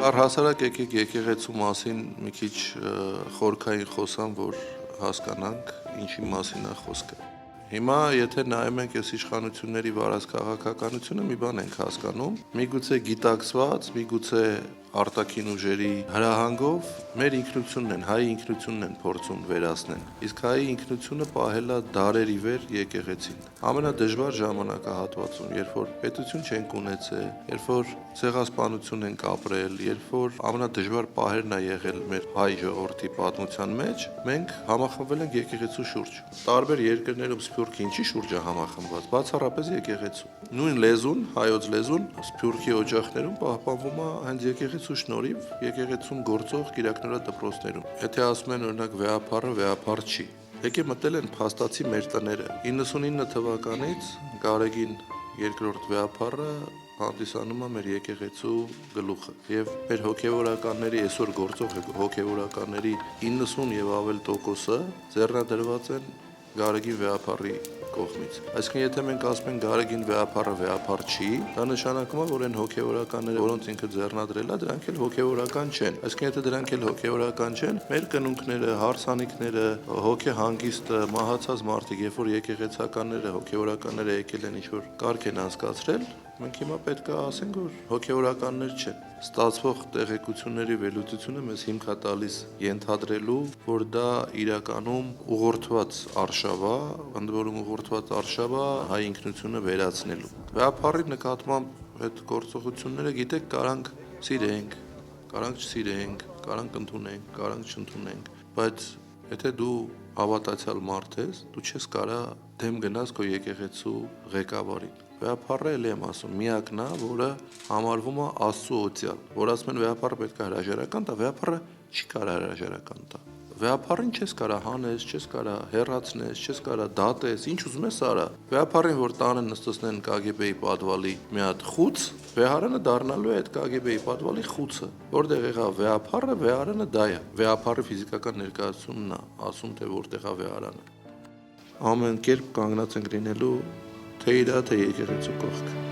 Առհասարակ եկեք եկեղեցու մասին մի քիչ խորքային խոսամ, որ հասկանանք ինչի մասին է խոսքը։ Հիմա եթե նայում ենք այս իշխանությունների վարած քաղաքականությունը, մի բան ենք հասկանում, միգուցե գիտակցված, միգուցե արտաքին ուժերի հրահանգով մեր ինքնությունն են, հայ ինքնությունն են փորձում վերացնել։ Իսկ հայ ինքնությունը պահել է դարերի վեր եկեղեցին։ Ամենադժվար ժամանակահատվածում, երբ որ պետություն չենք ունեցել, երբ որ ցեղասպանություն ենք ապրել, երբ որ ամենադժվար պահերն է եղել մեր հայ ժողովրդի պատմության մեջ, մենք համախմբվել ենք եկեղեցու շուրջ։ Տարբեր երկրներում Սփյուռքը ինչի շուրջ է համախմբված, բացառապես եկեղեցու։ Նույն լեզուն, հայոց լեզուն Սփյուռքի օջախներում պահպանվում է հենց եկեղեցու շնորհիվ, եկեղեցում գործող կիրակնորա դպրոցներում։ Եթե ասում են օրինակ վեհափառը վեհափառ չի, եկե մտել են փաստացի մեր տները։ 99 թվականից Գարեգին երկրորդ վեհափառը հանդիսանում է մեր եկեղեցու գլուխը եւ մեր հոգեվորականների այսօր գործող հոգեվորականների 90 եւ ավել տոկոսը ձեռնադրված են Գարեգին վեհափառի կողմից։ Այսինքն եթե մենք ասում ենք Գարեգին վեհափառը վեհափառ չի, դա նշանակում է, որ այն հոգեվորականները, որոնց ինքը ձեռնադրել է, դրանք էլ հոգեվորական չեն։ Այսինքն եթե դրանք էլ հոգեվորական չեն, մեր կնունքները, հարսանիքները, հոգեհանգիստը, մահացած մարդիկ, երբ որ եկեղեցականները, հոգեվորականները եկել են ինչ-որ կարգ են անցկացրել, մենք հիմա պետք է ասենք, որ հոգեվորականներ չեն։ Ստացվող տեղեկությունների վերլուծությունը մեզ հիմք է տալիս ենթադրելու, որ դա իրականում ուղղորդված արշավ է, ընդ որում ուղղորդված արշավ է հայ ինքնությունը վերացնելու։ Վեհափառի նկատմամբ այդ գործողությունները, գիտեք, կարանք սիրենք, կարանք չսիրենք, կարանք ընդունենք, կարանք չընդունենք, բայց եթե դու հավատացյալ մարդ ես, դու չես կարա դեմ գնաս քո եկեղեցու ղեկավարին։ Վեհափառը էլ եմ ասում, միակն է, որը համարվում է Աստծո օծյալ, որ ասում են վեհափառը պետք է հրաժարական տա, վեհափառը չի կարա հրաժարական տա։ Վեհափառին չես կարա հանես, չես կարա հեռացնես, չես կարա դատես, ինչ ուզում ես արա։ Վեհափառին, որ տանը նստեցնեն KGB-ի պատվալի մի հատ խուց, վեհարանը դառնալու է այդ KGB-ի պատվալի խուցը, որտեղ եղա վեհափառը, վեհարանը դա է։ Վեհափառի ֆիզիկական ներկայացումն է, ասում թե որտեղ է վեհարանը։ Ամեն կերպ կանգնած ենք լինելու թե իրա, թե եկեղեցու կողքը։